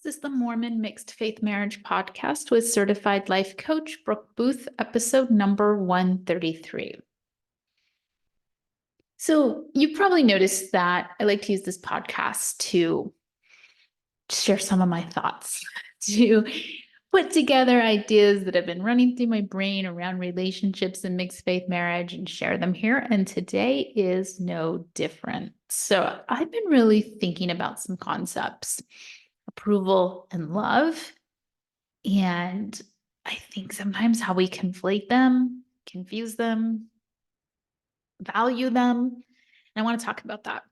This is the Mormon Mixed Faith Marriage Podcast with certified life coach Brooke Booth, episode number 133. So, you probably noticed that I like to use this podcast to share some of my thoughts, to put together ideas that have been running through my brain around relationships and mixed faith marriage and share them here. And today is no different. So, I've been really thinking about some concepts: approval and love. And I think sometimes how we conflate them, confuse them, value them. And I want to talk about that.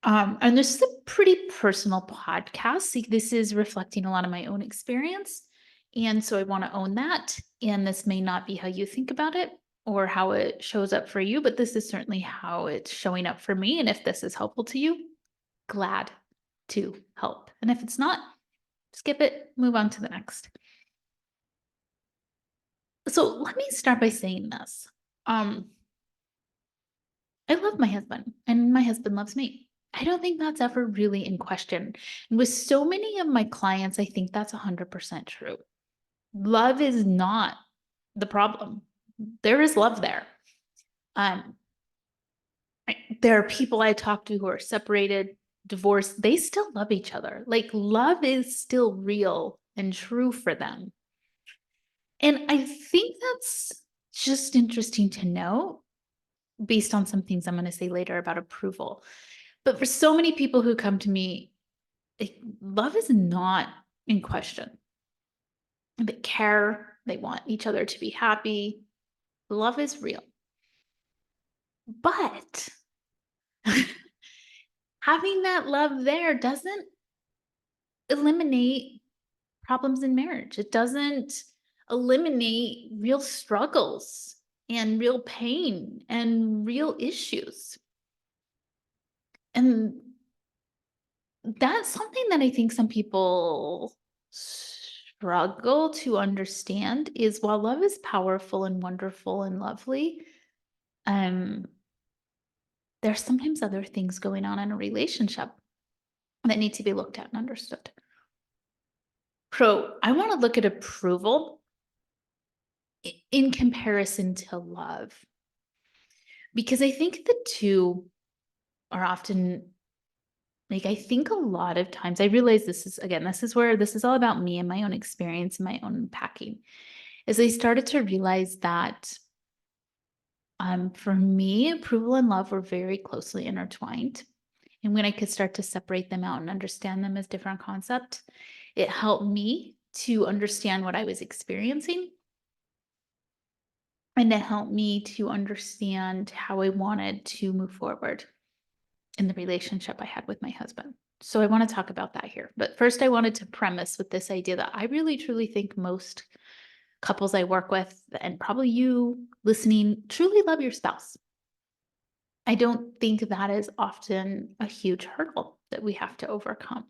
And this is a pretty personal podcast. This is reflecting a lot of my own experience. And so I want to own that. And this may not be how you think about it or how it shows up for you, but this is certainly how it's showing up for me. And if this is helpful to you, glad to help. And if it's not, skip it, move on to the next. So let me start by saying this. I love my husband and my husband loves me. I don't think that's ever really in question. And with so many of my clients, I think that's 100% true. Love is not the problem. There is love there. Um, there are people I talk to who are separated, divorced. They still love each other. Like, love is still real and true for them. And I think that's just interesting to know based on some things I'm going to say later about approval. But for so many people who come to me, love is not in question. They care, they want each other to be happy. Love is real. But having that love there doesn't eliminate problems in marriage. It doesn't eliminate real struggles and real pain and real issues. And that's something that I think some people struggle to understand is while love is powerful and wonderful and lovely, um, there's sometimes other things going on in a relationship that need to be looked at and understood. So I want to look at approval in comparison to love, because I think the two are often, like, I think a lot of times I realize this is where this is all about me and my own experience and my own unpacking. Is I started to realize that for me, approval and love were very closely intertwined. And when I could start to separate them out and understand them as different concepts, it helped me to understand what I was experiencing. And it helped me to understand how I wanted to move forward in the relationship I had with my husband. So I want to talk about that here. But first, I wanted to premise with this idea that I really truly think most couples I work with, and probably you listening, truly love your spouse. I don't think that is often a huge hurdle that we have to overcome.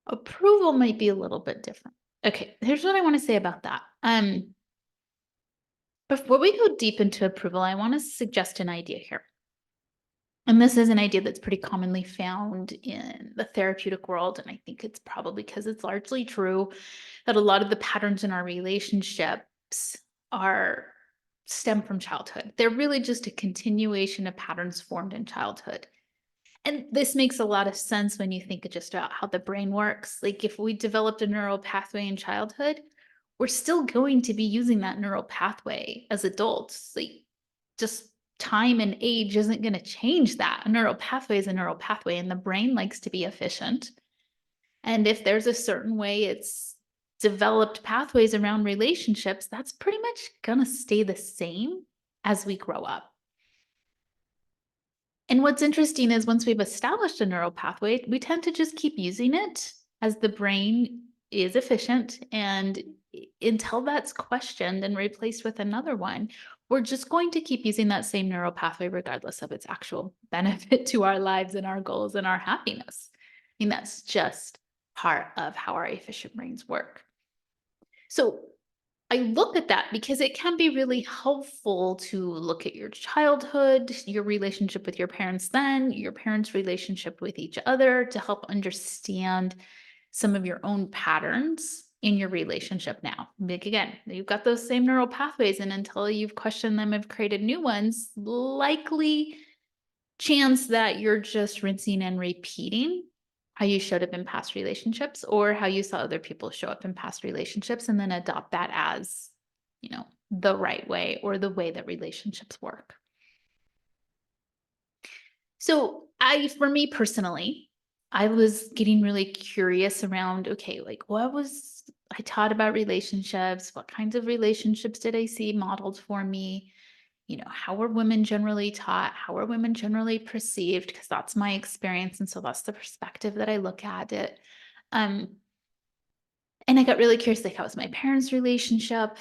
Approval might be a little bit different. Okay, here's what I want to say about that. Before we go deep into approval, I want to suggest an idea here. And this is an idea that's pretty commonly found in the therapeutic world. And I think it's probably because it's largely true that a lot of the patterns in our relationships stem from childhood. They're really just a continuation of patterns formed in childhood. And this makes a lot of sense when you think just about how the brain works. Like, if we developed a neural pathway in childhood, we're still going to be using that neural pathway as adults. Like, just time and age isn't going to change that. A neural pathway is a neural pathway, and the brain likes to be efficient. And if there's a certain way it's developed pathways around relationships, that's pretty much going to stay the same as we grow up. And what's interesting is once we've established a neural pathway, we tend to just keep using it as the brain is efficient. And until that's questioned and replaced with another one, we're just going to keep using that same neural pathway regardless of its actual benefit to our lives and our goals and our happiness. I mean, that's just part of how our efficient brains work. So I look at that because it can be really helpful to look at your childhood, your relationship with your parents then, your parents' relationship with each other, to help understand some of your own patterns in your relationship now. Like again, you've got those same neural pathways, and until you've questioned them, have created new ones, likely chance that you're just rinsing and repeating how you showed up in past relationships or how you saw other people show up in past relationships and then adopt that as, the right way or the way that relationships work. So for me personally, I was getting really curious around, okay, like what was I taught about relationships? What kinds of relationships did I see modeled for me? How are women generally taught? How are women generally perceived? Because that's my experience. And so that's the perspective that I look at it. Um, and I got really curious, like, how was my parents' relationship?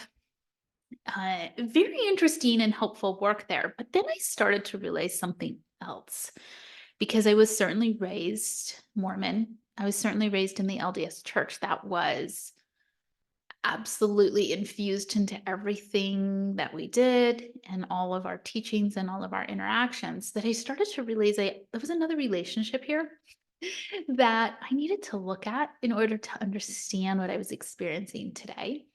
Very interesting and helpful work there. But then I started to realize something else because I was certainly raised Mormon. I was certainly raised in the LDS church. That was absolutely infused into everything that we did and all of our teachings and all of our interactions, that I started to realize there was another relationship here that I needed to look at in order to understand what I was experiencing today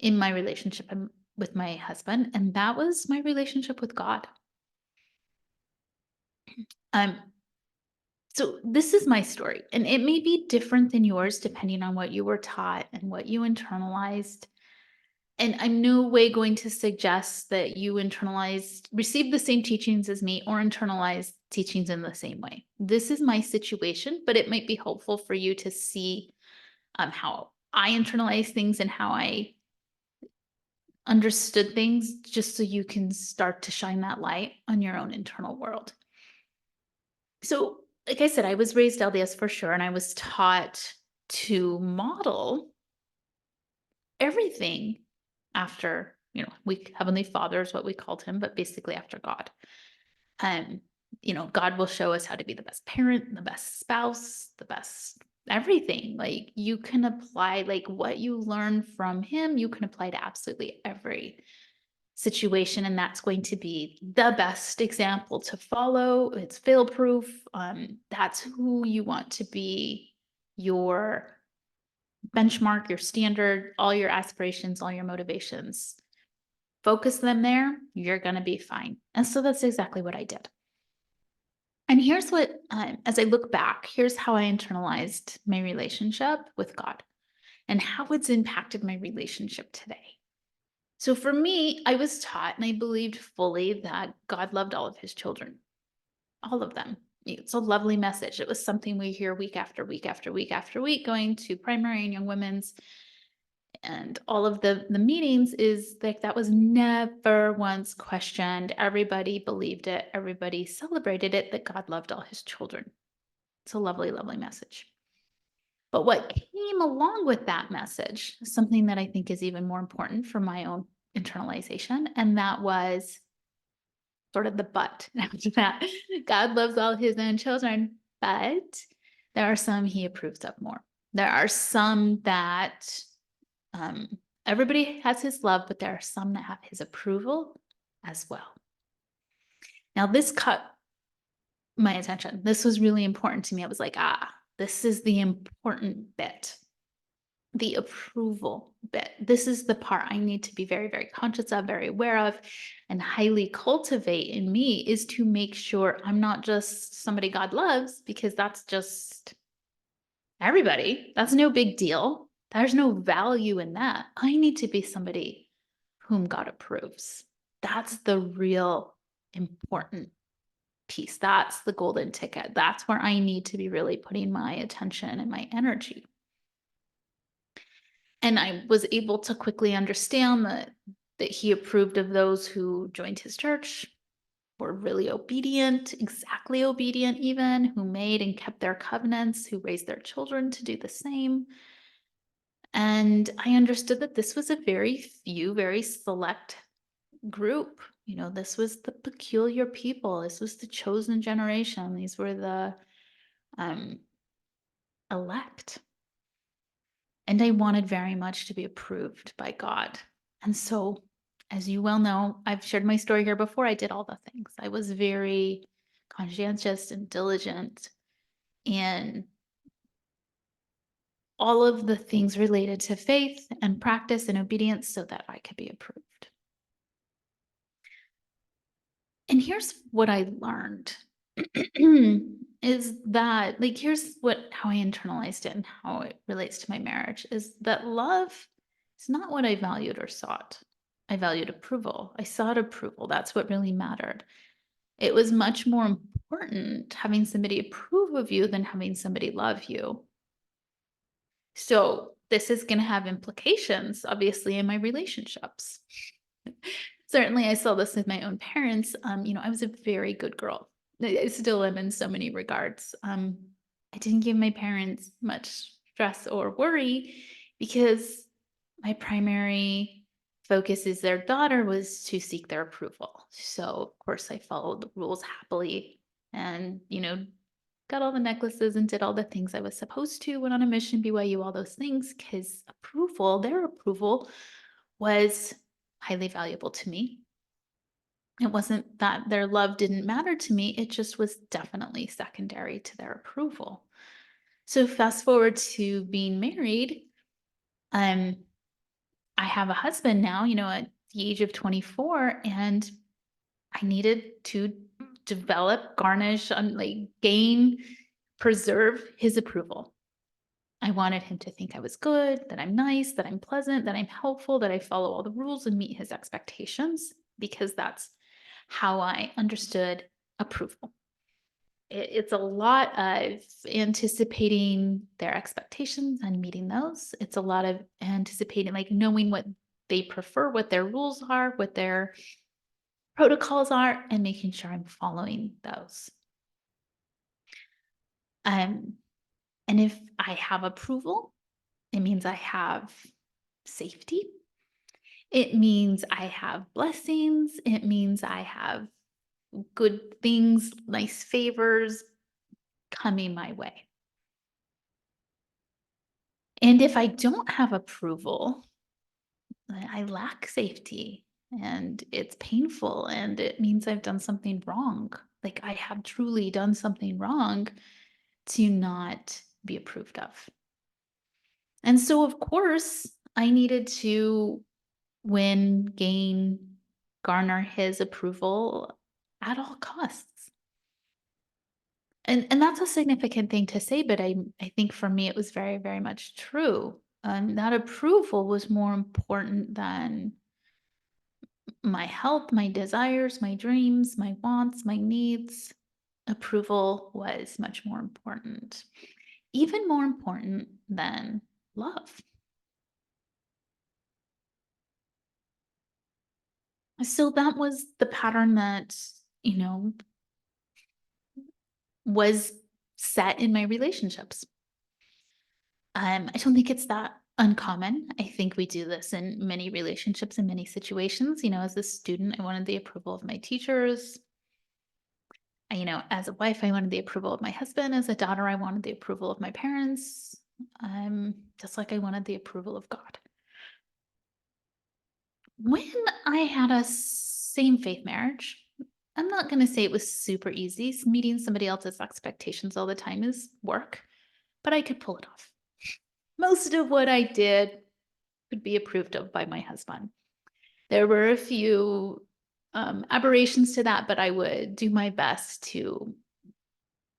in my relationship with my husband. And that was my relationship with God. Um, so this is my story, and it may be different than yours depending on what you were taught and what you internalized. And I'm no way going to suggest that you receive the same teachings as me or internalize teachings in the same way. This is my situation, but it might be helpful for you to see how I internalize things and how I understood things, just so you can start to shine that light on your own internal world. So, like I said, I was raised LDS for sure, and I was taught to model everything after, Heavenly Father is what we called him, but basically after God. Um, God will show us how to be the best parent, the best spouse, the best everything. Like you can apply like what you learn from him, you can apply to absolutely every situation, and that's going to be the best example to follow. It's fail proof. That's who you want to be your benchmark, your standard, all your aspirations, all your motivations. Focus them there, you're going to be fine. And so that's exactly what I did. And here's what, as I look back, here's how I internalized my relationship with God and how it's impacted my relationship today. So for me, I was taught and I believed fully that God loved all of his children, all of them. It's a lovely message. It was something we hear week after week after week after week, going to primary and young women's and all of the meetings, is like that was never once questioned. Everybody believed it. Everybody celebrated it, that God loved all his children. It's a lovely, lovely message. But what came along with that message, something that I think is even more important for my own internalization, and that was sort of the but after that. God loves all his own children, but there are some he approves of more. There are some that everybody has his love, but there are some that have his approval as well. Now, this caught my attention. This was really important to me. I was like, this is the important bit, the approval bit. This is the part I need to be very, very conscious of, very aware of, and highly cultivate in me, is to make sure I'm not just somebody God loves, because that's just everybody. That's no big deal. There's no value in that. I need to be somebody whom God approves. That's the real important piece. That's the golden ticket. That's where I need to be really putting my attention and my energy. And I was able to quickly understand that he approved of those who joined his church, were really obedient, exactly obedient even, who made and kept their covenants, who raised their children to do the same. And I understood that this was a very few, very select group. This was the peculiar people. This was the chosen generation. These were the elect. And I wanted very much to be approved by God. And so, as you well know, I've shared my story here before. I did all the things. I was very conscientious and diligent in all of the things related to faith and practice and obedience so that I could be approved. And here's what I learned is that, like, here's how I internalized it and how it relates to my marriage is that love is not what I valued or sought. I valued approval. I sought approval. That's what really mattered. It was much more important having somebody approve of you than having somebody love you. So this is going to have implications, obviously, in my relationships. Certainly, I saw this with my own parents. I was a very good girl. I still am in so many regards. I didn't give my parents much stress or worry because my primary focus as their daughter was to seek their approval. So, of course, I followed the rules happily and, got all the necklaces and did all the things I was supposed to, went on a mission, BYU, all those things, because their approval was highly valuable to me. It wasn't that their love didn't matter to me, it just was definitely secondary to their approval. So fast forward to being married, I have a husband now, at the age of 24, and I needed to develop, garnish, gain, preserve his approval. I wanted him to think I was good, that I'm nice, that I'm pleasant, that I'm helpful, that I follow all the rules and meet his expectations, because that's how I understood approval. It's a lot of anticipating their expectations and meeting those. It's a lot of anticipating, knowing what they prefer, what their rules are, what their protocols are, and making sure I'm following those. And if I have approval, it means I have safety. It means I have blessings. It means I have good things, nice favors coming my way. And if I don't have approval, I lack safety and it's painful and it means I've done something wrong. Like I have truly done something wrong to not be approved of. And so, of course, I needed to win, gain, garner his approval at all costs. And that's a significant thing to say, but I think for me it was very, very much true. That approval was more important than my health, my desires, my dreams, my wants, my needs. Approval was much more important, even more important than love. So that was the pattern that, was set in my relationships. I don't think it's that uncommon. I think we do this in many relationships, in many situations. As a student, I wanted the approval of my teachers. As a wife, I wanted the approval of my husband. As a daughter, I wanted the approval of my parents. Just like I wanted the approval of God. When I had a same faith marriage, I'm not going to say it was super easy. Meeting somebody else's expectations all the time is work, but I could pull it off. Most of what I did could be approved of by my husband. There were a few aberrations to that, but I would do my best to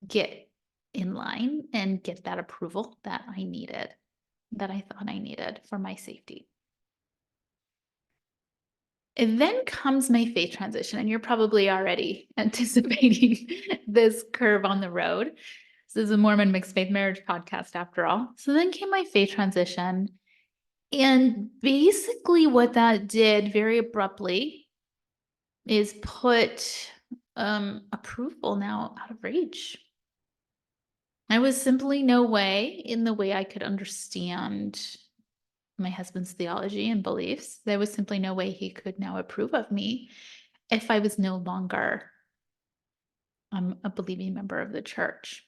get in line and get that approval that I needed, that I thought I needed for my safety. And then comes my faith transition, and you're probably already anticipating this curve on the road. This is a Mormon mixed faith marriage podcast after all. So then came my faith transition. And basically what that did very abruptly is put approval now out of reach. There was simply no way, in the way I could understand my husband's theology and beliefs, there was simply no way he could now approve of me if I was no longer a believing member of the church.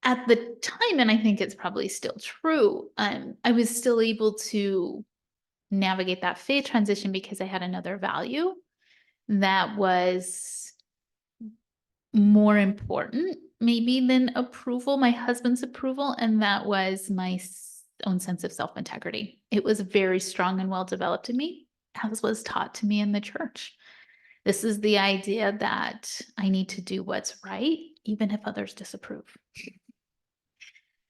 At the time, and I think it's probably still true, I was still able to navigate that faith transition because I had another value that was more important maybe than approval, my husband's approval, and that was my own sense of self-integrity. It was very strong and well developed in me, as was taught to me in the church. This is the idea that I need to do what's right, even if others disapprove.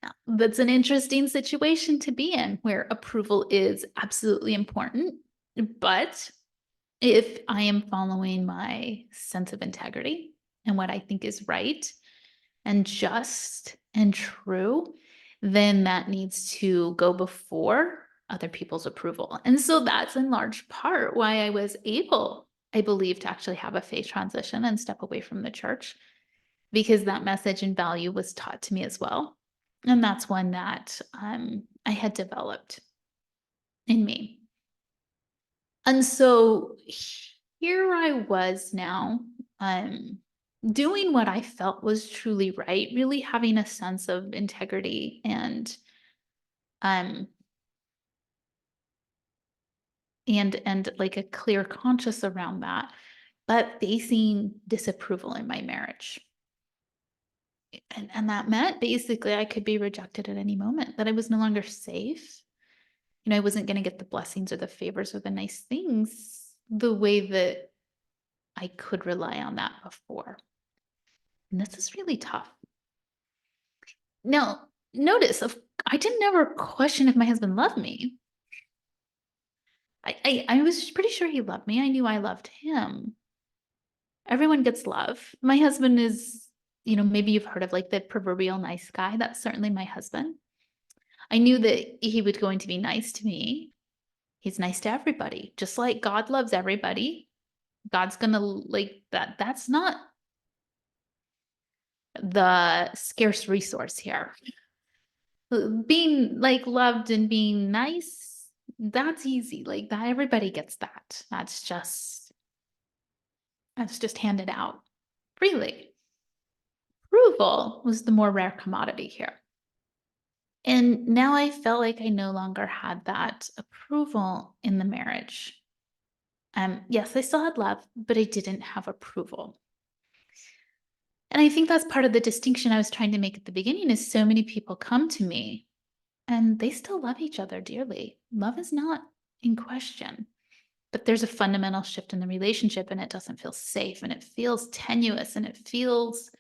Now, that's an interesting situation to be in where approval is absolutely important. But if I am following my sense of integrity and what I think is right and just and true, then that needs to go before other people's approval. And so that's in large part why I was able, I believe, to actually have a faith transition and step away from the church, because that message and value was taught to me as well. And that's one that I had developed in me. And so here I was now, doing what I felt was truly right, really having a sense of integrity um and like a clear conscience around that, but facing disapproval in my marriage. And that meant basically I could be rejected at any moment, that I was no longer safe. I wasn't going to get the blessings or the favors or the nice things the way that I could rely on that before. And this is really tough. Now, notice, I didn't ever question if my husband loved me. I was pretty sure he loved me. I knew I loved him. Everyone gets love. My husband is, maybe you've heard of like the proverbial nice guy. That's certainly my husband. I knew that he was going to be nice to me. He's nice to everybody, just like God loves everybody. God's gonna like that. That's not the scarce resource here. Being like loved and being nice, that's easy. Like that, everybody gets that. That's just handed out freely. Approval was the more rare commodity here. And now I felt like I no longer had that approval in the marriage. Yes, I still had love, but I didn't have approval. And I think that's part of the distinction I was trying to make at the beginning is so many people come to me and they still love each other dearly. Love is not in question, but there's a fundamental shift in the relationship and it doesn't feel safe and it feels tenuous and it feels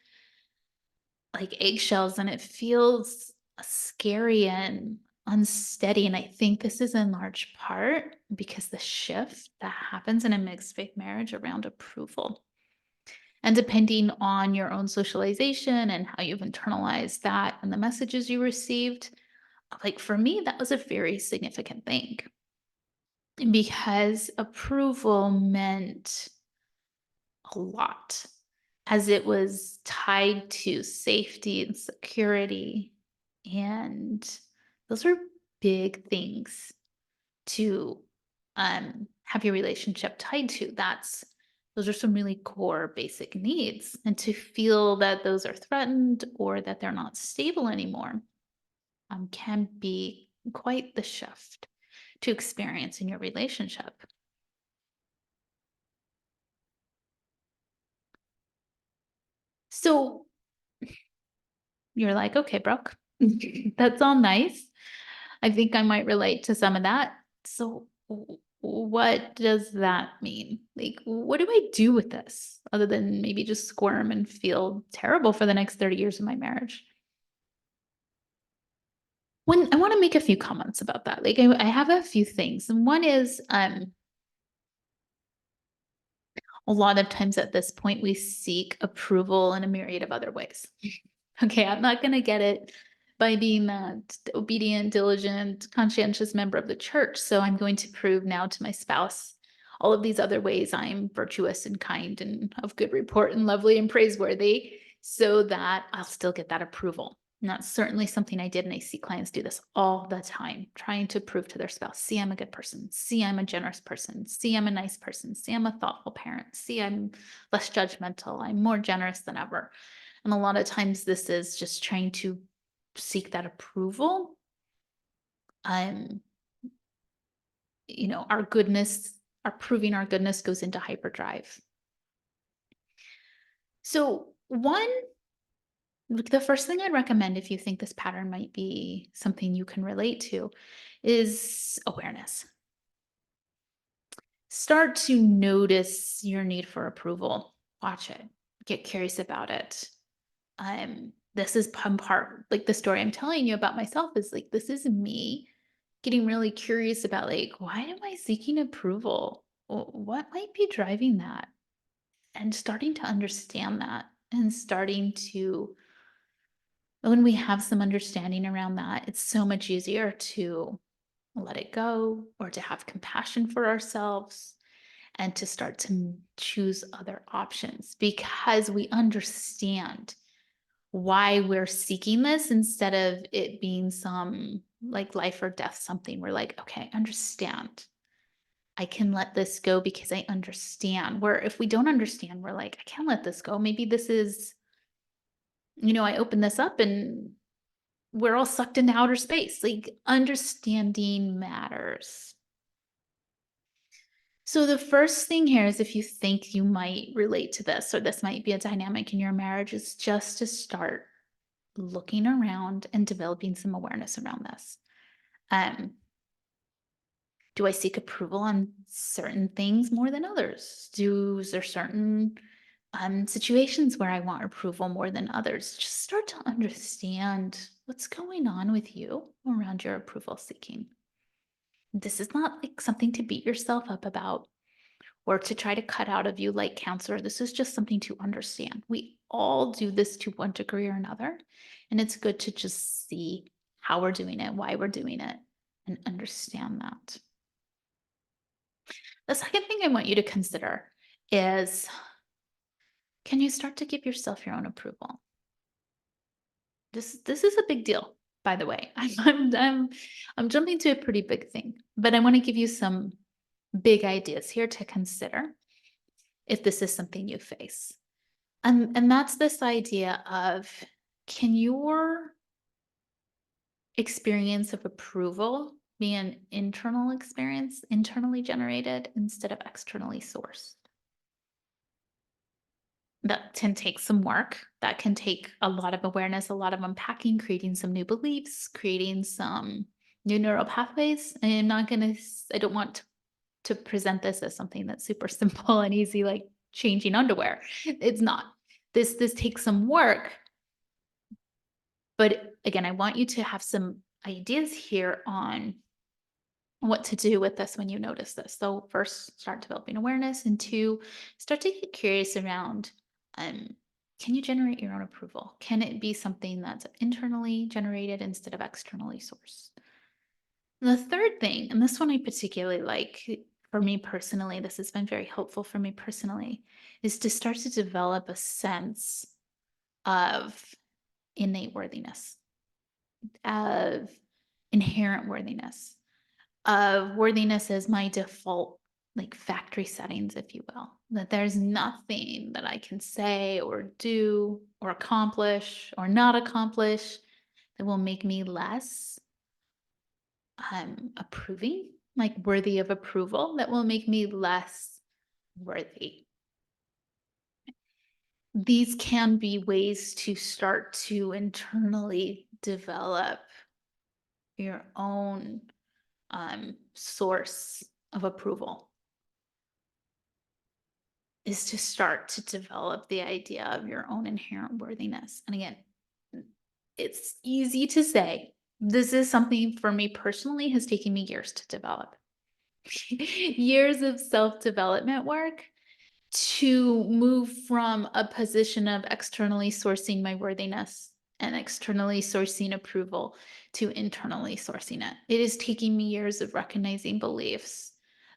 like eggshells and it feels scary and unsteady. And I think this is in large part because the shift that happens in a mixed faith marriage around approval. And depending on your own socialization and how you've internalized that and the messages you received, like for me, that was a very significant thing because approval meant a lot as it was tied to safety and security. And those are big things to have your relationship tied to. Those are some really core basic needs. And to feel that those are threatened or that they're not stable anymore can be quite the shift to experience in your relationship. So you're like, okay, Brooke, that's all nice. I think I might relate to some of that. So what does that mean? Like, what do I do with this other than maybe just squirm and feel terrible for the next 30 years of my marriage? When I want to make a few comments about that. Like I have a few things. And one is a lot of times at this point we seek approval in a myriad of other ways. Okay, I'm not going to get it by being that obedient, diligent, conscientious member of the church. So I'm going to prove now to my spouse all of these other ways I'm virtuous and kind and of good report and lovely and praiseworthy so that I'll still get that approval. And that's certainly something I did. And I see clients do this all the time, trying to prove to their spouse, see, I'm a good person. See, I'm a generous person. See, I'm a nice person. See, I'm a thoughtful parent. See, I'm less judgmental. I'm more generous than ever. And a lot of times this is just trying to seek that approval. Our goodness, proving our goodness goes into hyperdrive. So One, the first thing I'd recommend if you think this pattern might be something you can relate to is awareness. Start to notice your need for approval. Watch it. Get curious about it. This is part like the story I'm telling you about myself is like this is me getting really curious about like why am I seeking approval? What might be driving that? And starting to understand that and starting to when we have some understanding around that, it's so much easier to let it go or to have compassion for ourselves and to start to choose other options because we understand why we're seeking this instead of it being some like life or death something. We're like, okay, I understand. I can let this go because I understand. Where if we don't understand, we're like, I can't let this go. Maybe this is, I open this up and we're all sucked into outer space. Like understanding matters. So the first thing here is if you think you might relate to this or this might be a dynamic in your marriage is just to start looking around and developing some awareness around this. Um, do I seek approval on certain things more than others? Is there certain situations where I want approval more than others? Just start to understand what's going on with you around your approval seeking. This is not like something to beat yourself up about or to try to cut out of you like cancer. This is just something to understand. We all do this to one degree or another. And it's good to just see how we're doing it, why we're doing it, and understand that. The second thing I want you to consider is can you start to give yourself your own approval? This is a big deal, by the way. I'm jumping to a pretty big thing, but I want to give you some big ideas here to consider if this is something you face. And that's this idea of can your experience of approval be an internal experience, internally generated instead of externally sourced? That can take some work. That can take a lot of awareness, a lot of unpacking, creating some new beliefs, creating some new neural pathways. And I'm not going to, I don't want to present this as something that's super simple and easy, like changing underwear. It's not. This takes some work. But again, I want you to have some ideas here on what to do with this when you notice this. So first, start developing awareness, and two, start to get curious around um, can you generate your own approval? Can it be something that's internally generated instead of externally sourced? The third thing, and this one I particularly like for me personally, this has been very helpful for me personally, is to start to develop a sense of innate worthiness, of inherent worthiness, of worthiness as my default, like factory settings, if you will, that there's nothing that I can say or do or accomplish or not accomplish that will make me less approving, like worthy of approval, that will make me less worthy. These can be ways to start to internally develop your own source of approval is to start to develop the idea of your own inherent worthiness. And again, it's easy to say. This is something for me personally has taken me years to develop. Years of self-development work to move from a position of externally sourcing my worthiness and externally sourcing approval to internally sourcing it. It is taking me years of recognizing beliefs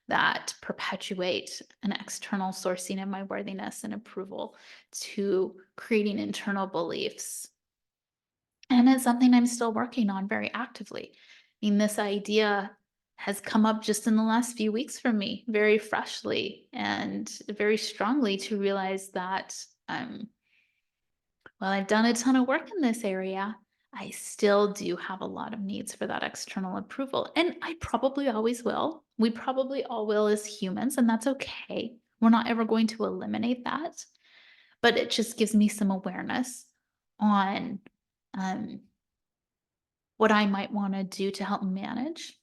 that perpetuate an external sourcing of my worthiness and approval to creating internal beliefs. And it's something I'm still working on very actively. I mean, this idea has come up just in the last few weeks for me very freshly and very strongly to realize that while I've done a ton of work in this area, I still do have a lot of needs for that external approval. And I probably always will. We probably all will as humans, and that's okay. We're not ever going to eliminate that. but it just gives me some awareness on um, what I might want to do to help manage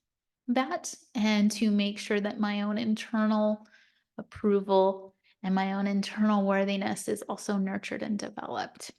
that and to make sure that my own internal approval and my own internal worthiness is also nurtured and developed.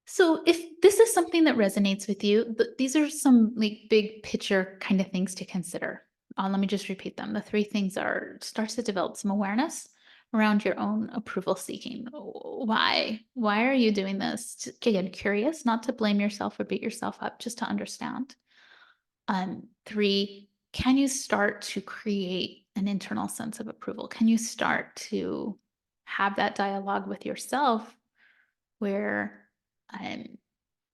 So if this is something that resonates with you, these are some like big picture kind of things to consider. Let me just repeat them. The three things are start to develop some awareness around your own approval seeking. Why? Why are you doing this? Again, curious, not to blame yourself or beat yourself up, just to understand. Three, can you start to create an internal sense of approval? Can you start to have that dialogue with yourself where um,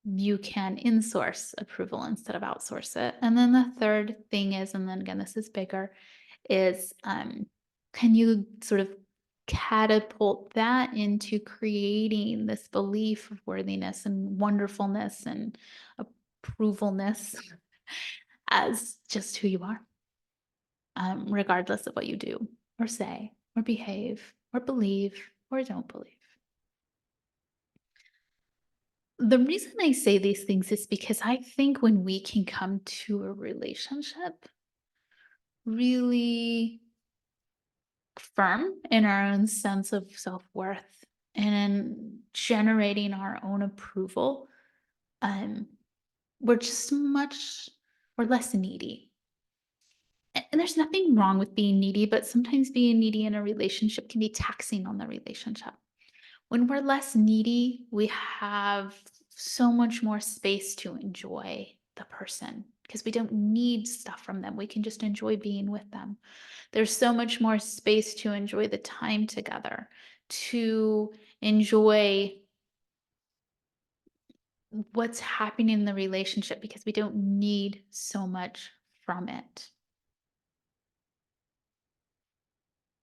you can insource approval instead of outsource it? And then the third thing is, and then again, this is bigger, is can you sort of catapult that into creating this belief of worthiness and wonderfulness and approvalness as just who you are, regardless of what you do or say or behave or believe or don't believe. The reason I say these things is because I think when we can come to a relationship really firm in our own sense of self-worth and in generating our own approval, um, we're just we're less needy. And there's nothing wrong with being needy, but sometimes being needy in a relationship can be taxing on the relationship. When we're less needy, we have so much more space to enjoy the person because we don't need stuff from them. We can just enjoy being with them. There's so much more space to enjoy the time together, to enjoy what's happening in the relationship because we don't need so much from it.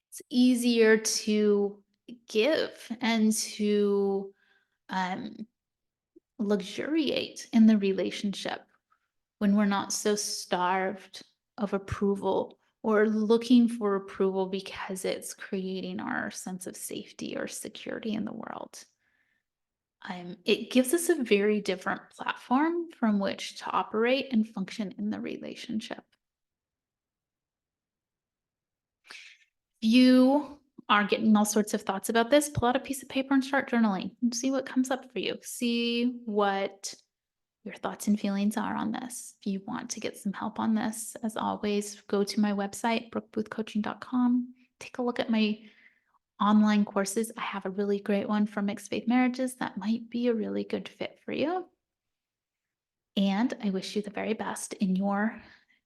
It's easier to give and to um, luxuriate in the relationship when we're not so starved of approval or looking for approval because it's creating our sense of safety or security in the world. It gives us a very different platform from which to operate and function in the relationship. You are getting all sorts of thoughts about this, pull out a piece of paper and start journaling and see what comes up for you. See what your thoughts and feelings are on this. If you want to get some help on this, as always, go to my website, brookeboothcoaching.com. Take a look at my online courses. I have a really great one for mixed faith marriages that might be a really good fit for you. And I wish you the very best in your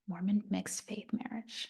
Mormon mixed faith marriage.